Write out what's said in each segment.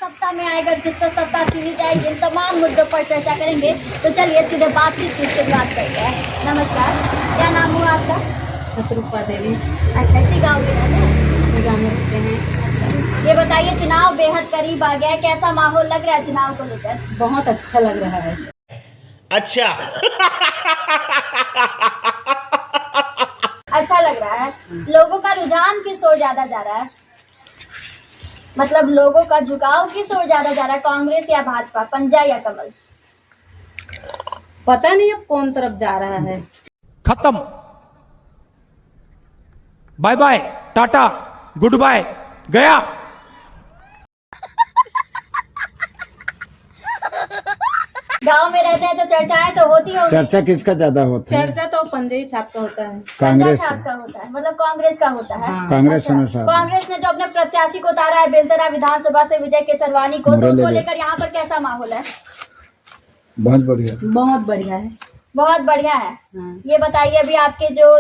सत्ता में आएगा, किससे सत्ता छीनी जाएगी, इन तमाम मुद्दों पर चर्चा करेंगे। तो चलिए सीधे बातचीत की शुरुआत करते हैं। नमस्कार, क्या नाम हुआ आपका? शत्रुपा देवी। अच्छा, इसी गाँव में रहते हैं? सजा में रहते हैं। अच्छा, ये बताइए, चुनाव बेहद करीब आ गया है, कैसा माहौल लग रहा है चुनाव को लेकर? बहुत अच्छा लग रहा है। अच्छा अच्छा लग रहा है। लोगों का रुझान किस ओर ज्यादा जा रहा है? मतलब लोगों का झुकाव किस ओर ज्यादा जा रहा है, कांग्रेस या भाजपा, पंजा या कमल? पता नहीं अब कौन तरफ जा रहा है। खत्म, bye bye, tata, goodbye, गया। गांव में रहते हैं तो चर्चाएं तो होती होगी। चर्चा किसका ज्यादा होता है? चर्चा तो पंजे छाप का होता है। कांग्रेस पंजा छाप का होता है, मतलब कांग्रेस का होता है। हाँ। कांग्रेस अच्छा, हमेशा कांग्रेस ने जो अपने प्रत्याशी को उतारा है बेलतरा विधानसभा से विजय केसरवानी को, तो मुरली उसको ले। लेकर यहाँ पर कैसा माहौल है? बहुत बढ़िया। बहुत बढ़िया है। बहुत बढ़िया है। हाँ। ये बताइए, अभी आपके जो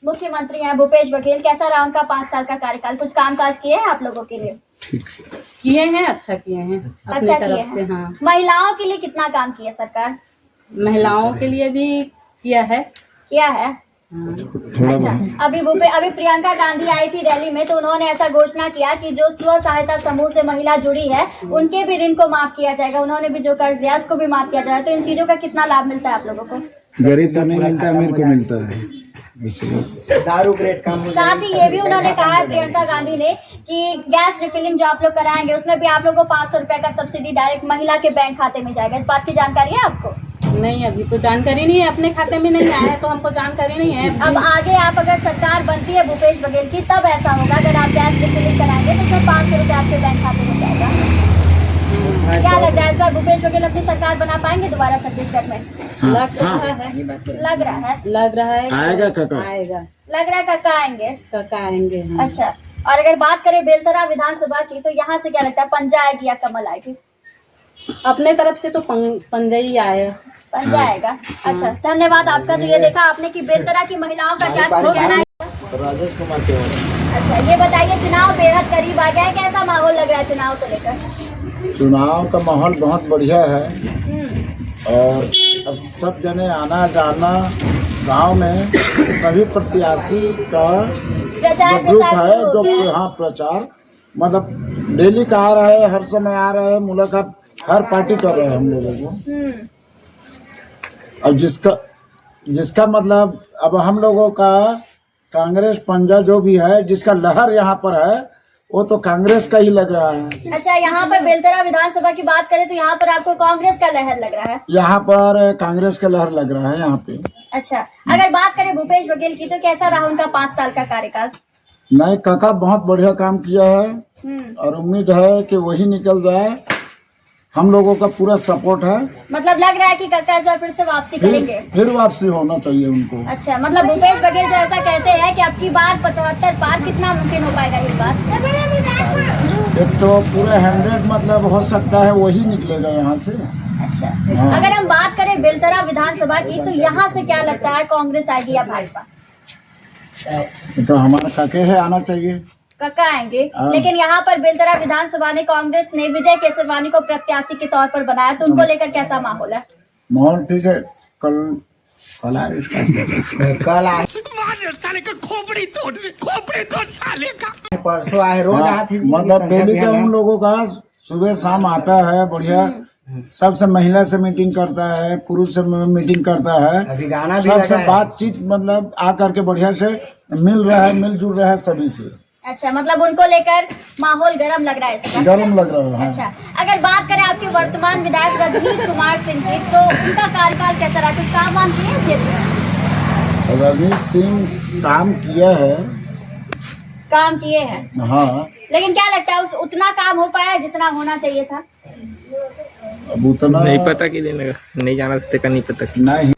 मुख्यमंत्री हैं भूपेश बघेल, कैसा रहा उनका 5 साल का कार्यकाल? कुछ कामकाज किए हैं आप लोगों के लिए? किए हैं, अच्छा किए हैं अपनी अच्छा किए तरफ से। हैं। हाँ, महिलाओं के लिए कितना काम किया सरकार? महिलाओं के लिए भी किया है। किया है। हाँ। थोड़ा अच्छा, बहुत। अभी प्रियंका गांधी आई थी रैली में, तो उन्होंने ऐसा घोषणा किया कि जो स्व सहायता समूह से महिला जुड़ी है उनके भी ऋण को माफ किया जाएगा, उन्होंने भी जो कर्ज लिया उसको भी माफ किया जाएगा। तो इन चीजों का कितना लाभ मिलता है आप लोगों को? गरीब को नहीं मिलता, अमीर को मिलता है। इसलिए दारू ग्रेड काम साथ ही ये भी उन्होंने कहा है प्रियंका गांधी ने कि गैस रिफिलिंग जो आप लोग कराएंगे उसमें भी आप लोगों को 500 रुपए का सब्सिडी डायरेक्ट महिला के बैंक खाते में जाएगा। इस बात की जानकारी है आपको? नहीं, अभी तो जानकारी नहीं है, अपने खाते में नहीं आया है तो हमको जानकारी नहीं है। अब आगे आप अगर सरकार बनती है भूपेश बघेल की, तब ऐसा होगा, अगर आप गैस रिफिलिंग कराएंगे तो उसमें 500 रुपए आपके बैंक खाते में जाएगा। क्या लग रहा है इस बार भूपेश बघेल अपनी सरकार बना पाएंगे दोबारा छत्तीसगढ़ में? लग रहा है। लग रहा है। लग रहा है। आएगा काका। आएगा। लग रहा है काका आएंगे। काका आएंगे। हाँ। अच्छा, और अगर बात करें बेलतरा विधानसभा की, तो यहाँ से क्या लगता है, पंजा आएगी या कमल आएगी? अपने तरफ से तो पंजा ही आए। पंजा आएगा। अच्छा, धन्यवाद आपका। तो ये देखा आपने कि बेलतरा की महिलाओं का क्या कुछ कहना है। राजेश कुमार के अच्छा, ये बताइए, चुनाव बेहद करीब आ गया है, कैसा माहौल लग रहा है चुनाव को लेकर? चुनाव का माहौल बहुत बढ़िया है हम्म, और अब सब जने आना जाना, गांव में सभी प्रत्याशी का प्रचार जो ग्रुप प्रसार है, शुरू हो जो गया है। यहाँ प्रचार मतलब डेली का आ रहा है, हर समय आ रहा है, मुलाकात हर पार्टी कर रहे हैं हम लोगों को। अब जिसका मतलब अब हम लोगों का कांग्रेस पंजा जो भी है, जिसका लहर यहाँ पर है वो तो कांग्रेस का ही लग रहा है। अच्छा, यहाँ पर बेलतरा विधानसभा की बात करें तो यहाँ पर आपको कांग्रेस का लहर लग रहा है? यहाँ पर कांग्रेस का लहर लग रहा है यहाँ पे। अच्छा, अगर बात करें भूपेश बघेल की, तो कैसा रहा उनका 5 साल का कार्यकाल? नहीं, काका बहुत बढ़िया काम किया है हम्म, और उम्मीद है कि वही निकल जाए। हम लोगों का पूरा सपोर्ट है। मतलब लग रहा है कि काका इस बार फिर से वापसी करेंगे? फिर वापसी होना चाहिए उनको। अच्छा, मतलब भूपेश बघेल जो ऐसा कहते हैं कि अब की बार 75 पार, कितना मुमकिन हो पाएगा इस बार? एक तो पूरे 100 मतलब हो सकता है वही निकलेगा यहाँ से। अच्छा, हाँ। अगर हम बात करें बेलतरा विधानसभा की, तो यहाँ से क्या लगता है, कांग्रेस आएगी या भाजपा? तो हमारा काके है, आना चाहिए। काका आएंगे, हाँ। लेकिन यहाँ पर बेलतरा विधानसभा ने कांग्रेस ने विजय केसरवानी को प्रत्याशी के तौर पर बनाया, तो उनको लेकर कैसा माहौल है? माहौल ठीक है। कल आए इसका कल आए साले का खोपड़ी तोड़ साले का। परसों आए, रोज हाँ, आते मतलब डेली का उन लोगों का सुबह शाम आता है बढ़िया। सबसे महिला से मीटिंग करता है, पुरुष से मीटिंग करता है, अभी गाना भी सबसे लगा है। बातचीत मतलब आ करके बढ़िया से मिल रहा है, मिलजुल रहा है सभी से। अच्छा, मतलब उनको लेकर माहौल गर्म लग रहा है इसका? गर्म लग रहा है। अच्छा, अगर बात करें आपके वर्तमान विधायक रजनीश कुमार सिंह की, तो उनका कार्यकाल कैसा रहा, कुछ काम वाम किए हैं क्षेत्र में? रजनीश सिंह काम किया है। काम किए हैं, हाँ, लेकिन क्या लगता है उतना काम हो पाया जितना होना चाहिए था? अब उतना नहीं पता कि देने का नहीं जाना सकते का नहीं पता कि नहीं।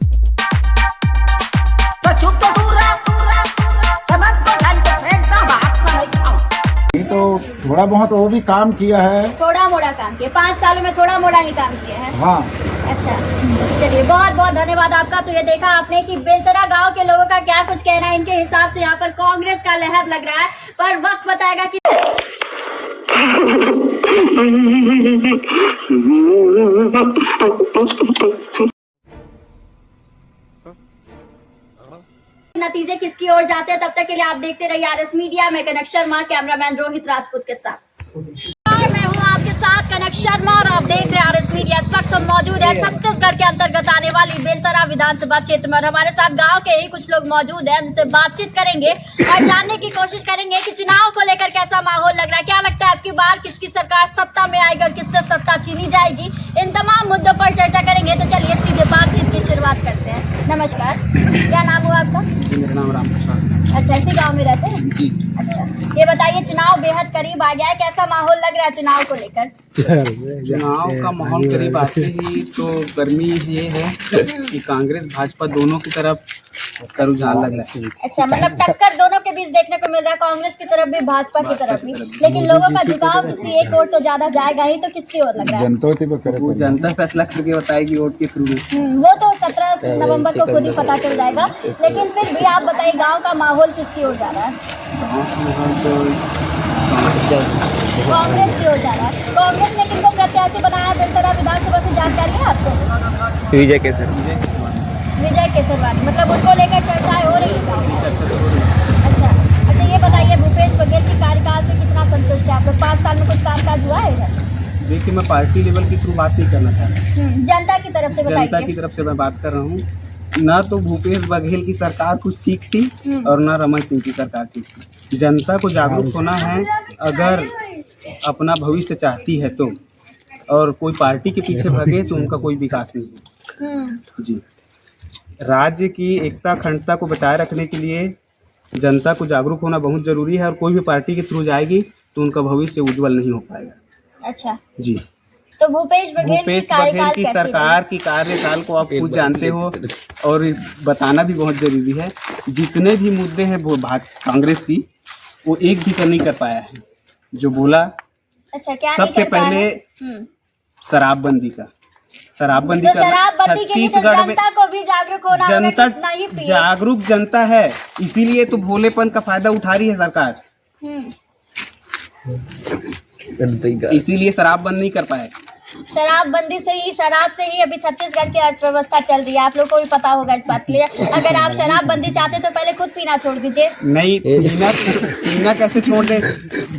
तो थोड़ा बहुत वो भी काम किया है। थोड़ा मोड़ा काम किया, 5 सालों में थोड़ा मोड़ा ही काम किया है। हाँ। अच्छा, चलिए बहुत बहुत धन्यवाद आपका। तो ये देखा आपने कि बेलतरा गांव के लोगों का क्या कुछ कहना है। इनके हिसाब से यहाँ पर कांग्रेस का लहर लग रहा है, पर वक्त बताएगा कि नतीजे किसकी ओर जाते हैं, तब तक के लिए आप देखते रहिए आरएस मीडिया में। कनक शर्मा, कैमरामैन रोहित राजपूत के साथ। मैं हूं आपके साथ कनक शर्मा और आप देख रहे हैं आरएस मीडिया। इस वक्त हम मौजूद है छत्तीसगढ़ के अंतर्गत आने वाली बेलतरा विधानसभा क्षेत्र में और हमारे साथ गांव के ही कुछ लोग मौजूद हैं, जिनसे बातचीत करेंगे और जानने की कोशिश करेंगे कि चुनाव को लेकर कैसा माहौल लग रहा है। क्या लगता है आपकी बार किसकी सरकार सत्ता में आएगी और किससे सत्ता छीनी जाएगी, इन तमाम मुद्दों पर चर्चा करेंगे। तो चलिए सीधे बातचीत की शुरुआत करते हैं। नमस्कार, क्या नाम हुआ आपका? मेरा नाम राम प्रसाद। अच्छा, इसी गांव में रहते हैं? जी। अच्छा, ये बताइए चुनाव बेहद करीब आ गया है, कैसा माहौल लग रहा है चुनाव को लेकर? चुनाव का माहौल करीब आते ही तो गर्मी ये है कि कांग्रेस भाजपा दोनों की तरफ का रुझान लग रहा है। अच्छा, मतलब टक्कर दोनों के बीच देखने को मिल रहा है, कांग्रेस की तरफ भी भाजपा की तरफ भी। लेकिन लोगों का झुकाव किसी एक ओर तो ज्यादा जाएगा ही, तो किसकी ओर लग रहा है? वो जनता फैसला करके बताएगी वोट के थ्रू। वो तो 17 नवंबर को खुद ही पता चल जाएगा। लेकिन फिर भी आप बताइए गाँव का माहौल किसकी ओर जा रहा है? कांग्रेस की ओर जा रहा है। कांग्रेस ने किनको प्रत्याशी बनाया बेलतरा विधानसभा से, जानकारी है आपको? विजय केसर। विजय केसरवानी, मतलब उनको लेकर चर्चाएं हो रही है गाँव में। अच्छा, ये बताइए भूपेश बघेल की कार्यकाल से कितना संतुष्ट है आप लोग? 5 साल में कुछ कामकाज हुआ है इधर? देखिए, मैं पार्टी लेवल के थ्रू बात नहीं करना चाहता, जनता की तरफ से बताइए। जनता की तरफ से मैं बात कर रहा हूँ। ना तो भूपेश बघेल की सरकार कुछ ठीक थी और ना रमन सिंह की सरकार ठीक थी। जनता को जागरूक होना है, अगर अपना भविष्य चाहती है तो, और कोई पार्टी के पीछे भागे तो उनका कोई विकास नहीं है। जी, राज्य की एकता अखंडता को बचाए रखने के लिए जनता को जागरूक होना बहुत जरूरी है, और कोई भी पार्टी के थ्रू जाएगी तो उनका भविष्य उज्जवल नहीं हो पाएगा। अच्छा जी, तो भूपेश बघेल की सरकार की कार्यकाल को आप खुद जानते हो, और बताना भी बहुत जरूरी है। जितने भी मुद्दे हैं वो कांग्रेस की, वो एक भी नहीं कर पाया है जो बोला। अच्छा, क्या सबसे पहले शराबबंदी का शराबबंदी के लिए तो जनता को भी जागरूक होना होगा कि नहीं पिए। जागरूक जनता है, इसीलिए तो भोलेपन का फायदा उठा रही है सरकार, इसीलिए शराबबंद नहीं कर पाए। शराबबंदी से ही, शराब से ही अभी छत्तीसगढ़ की अर्थव्यवस्था चल रही है, आप लोग को भी पता होगा इस बात के लिए। अगर आप शराबबंदी चाहते तो पहले खुद पीना छोड़ दीजिए। नहीं, पीना कैसे छोड़ दे?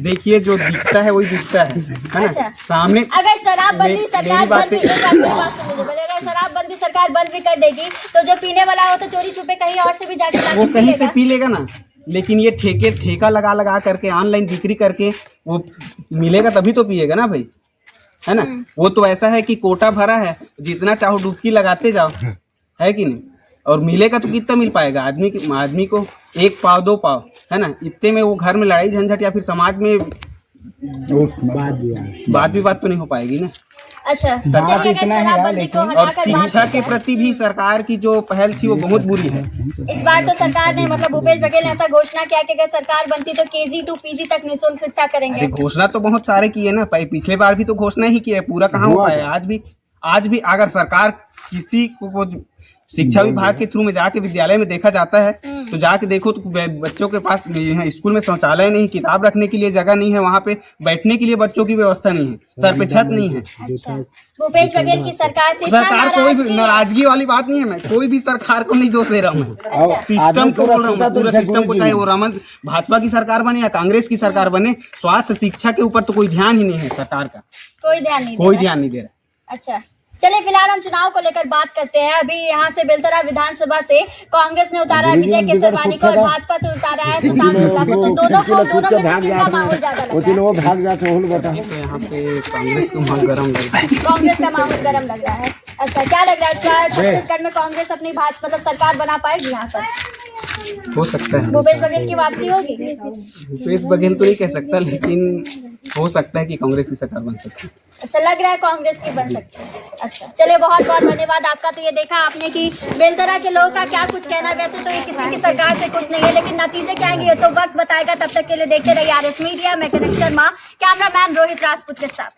देखिए, जो दिखता है वही दिखता है ना? अच्छा। सामने अगर शराबबंदी सरकार बंद भी, अगर शराबबंदी सरकार बंद भी कर देगी तो जो पीने वाला हो तो चोरी छुपे कहीं और से भी जाके वो कहीं से पी लेगा ना। लेकिन ये ठेका लगा करके ऑनलाइन बिक्री करके वो मिलेगा तभी तो पिएगा ना भाई, है ना? वो तो ऐसा है कि कोटा भरा है, जितना चाहो डुबकी लगाते जाओ, है कि नहीं? और मिलेगा तो कितना मिल पाएगा? आदमी को 1 पाव 2 पाव, है ना? इतने में वो घर में लड़ाई झंझट या फिर समाज में बात तो नहीं हो पाएगी ना। अच्छा, और शिक्षा के प्रति भी सरकार की जो पहल थी वो बहुत बुरी है। इस बार तो सरकार ने, मतलब भूपेश बघेल ने ऐसा घोषणा किया कि अगर सरकार बनती तो KG to PG तक निःशुल्क शिक्षा करेंगे। घोषणा तो बहुत सारे किए ना, पिछले बार भी तो घोषणा ही किया है, पूरा कहाँ हुआ है? आज भी अगर सरकार किसी को शिक्षा विभाग के थ्रू में जाके विद्यालय में देखा जाता है तो जाके देखो तो बच्चों के पास स्कूल में शौचालय नहीं, किताब रखने के लिए जगह नहीं है, वहाँ पे बैठने के लिए बच्चों की व्यवस्था नहीं है, सर पे छत नहीं है। अच्छा, भूपेश बघेल की सरकार से सरकार कोई भी नाराजगी वाली बात नहीं है, मैं कोई भी सरकार को नहीं दोष दे रहा हूँ, सिस्टम को बोल रहा हूँ, पूरा सिस्टम को, चाहे वो रमन भाजपा की सरकार बने या कांग्रेस की सरकार बने, स्वास्थ्य शिक्षा के ऊपर तो कोई ध्यान ही नहीं है सरकार का, कोई ध्यान नहीं दे रहा। अच्छा, चलिए फिलहाल हम चुनाव को लेकर बात करते हैं। अभी यहाँ से बेलतरा विधानसभा से कांग्रेस ने उतारा है विजय केसरवानी को और भाजपा से उतारा है सुशांत शुक्ला को, तो दोनों में किसका माहौल ज्यादा लगता है? यहाँ पे कांग्रेस का माहौल गर्म लग रहा है। कांग्रेस का माहौल गर्म लग रहा है। अच्छा, क्या लग रहा है छत्तीसगढ़ में कांग्रेस अपनी मतलब सरकार बना पाएगी यहाँ पर? हो सकता है भूपेश बघेल की वापसी होगी। भूपेश बघेल तो नहीं कह सकता, लेकिन हो सकता है कि कांग्रेस की सरकार बन सकती है। अच्छा, लग रहा है कांग्रेस की बन सकती है। अच्छा, चलिए बहुत बहुत धन्यवाद आपका। तो ये देखा आपने कि बेलतरा के लोगों का क्या कुछ कहना है। वैसे तो ये किसी की सरकार से कुछ नहीं है, लेकिन नतीजे क्या आएंगे ये तो वक्त बताएगा। तब तक के लिए देखते रहिए आरएस मीडिया। मैं कनक शर्मा, कैमरामैन रोहित राजपूत के साथ।